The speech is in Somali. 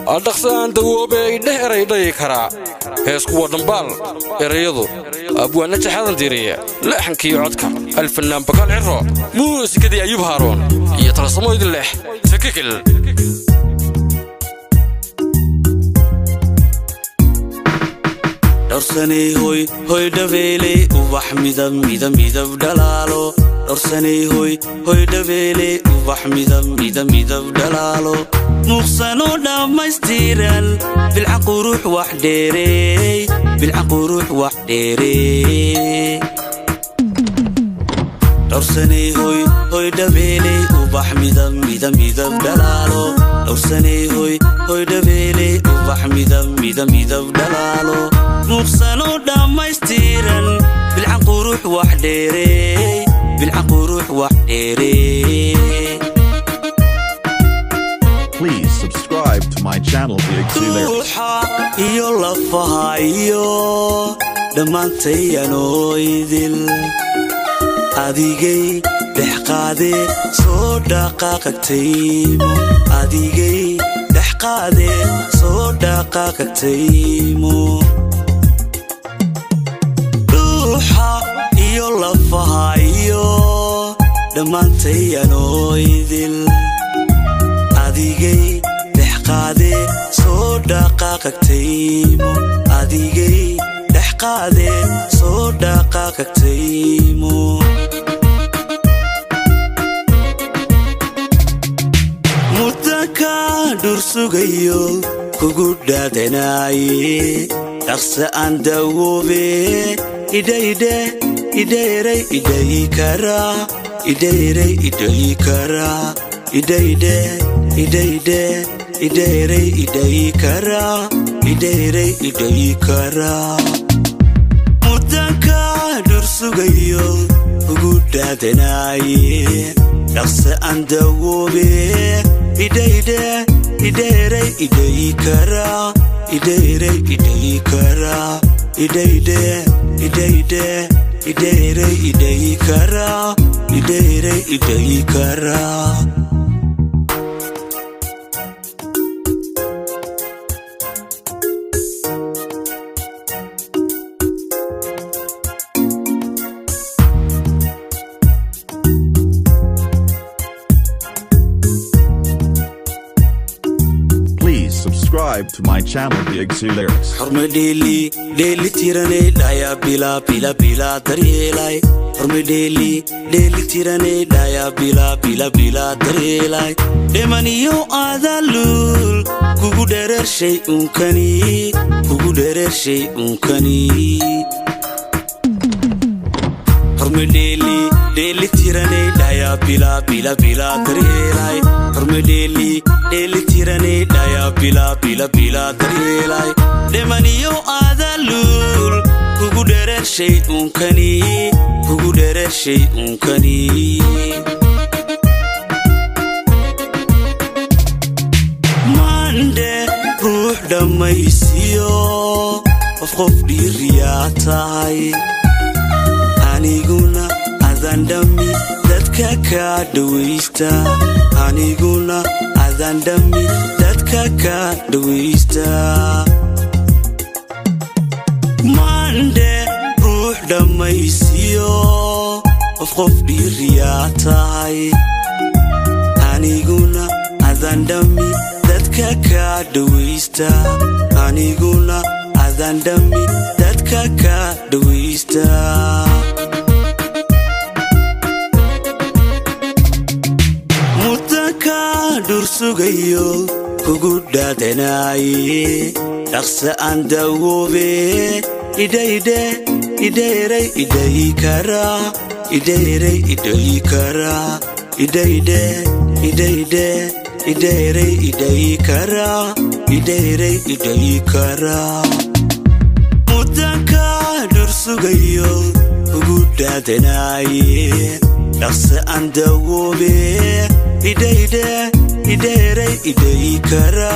adaqsaan dawoobay dheeray kara hees kuwa Dhambaal erayadu abwaana jaxadan diiriya laxankii codka alfanaan bakal Ciro muusikadii Ayub Haaroon iyo talasamo idin leh sakikil dorsanay hoy dhabeelay ubax midab dhalaalo dorsanay hoy dhabeelay ubax midab dhalaalo muqsano dhamaystiran bilquruux wax dheereey dorsanay hoy dhabeelay ubax midab dhalaalo dorsanay hoy dhabeelay ubax midab dhalaalo muqsano dhamaystiran bilquruux wax dheereey Please subscribe to my channel Big Ciro iyo lafahayo dhamaantayano idil adigay dhexqaade soo dhaqaaqtaymo adigay dhexqaade soo dhaqaaqtaymo iyo lafahayo dhamaantayano idil adigay dhexqaade soo dhaqaaqtaymo adigay dhexqaade soo dhaqaaqtaymo mudaka dursugayo kugu dhaadanaaye dhaqsa aan dawoobe idayre iday kara mudanka dursugayo ugu dhaadanaaye dhaqsa aan dawoobe idayre iday kara Please subscribe to my channel Big Ciro Hormadeli tirane daya bila daryeelay hormadeli tirane daya bila daryeelay demaniyo adalul kugu dheereershay unkani hormadeli tirane daya bila daryeelay hormadeli tirane daya bila daryeelay demaniyo adalul kugu dheereershay unkani mande ruux dhamaysiyo qof dhiiriyaa tahay aniguna adan dhami dadka ka dhawaysta aniguna adan dhami dadka ka dhawaysta mande ruux dhamaysiyo qof dhiiriyaa tahay aniguna adan dhami dadka ka dhawaysta aniguna adan dhami dadka ka dhawaysta mudaka dursugayo kugu dhaadanaaye dhaqsa aan dawoobe idayre iday kara mudaka dursugayo kugu dhaadanaaye dhaqsa aan dawoobe idayre iday kara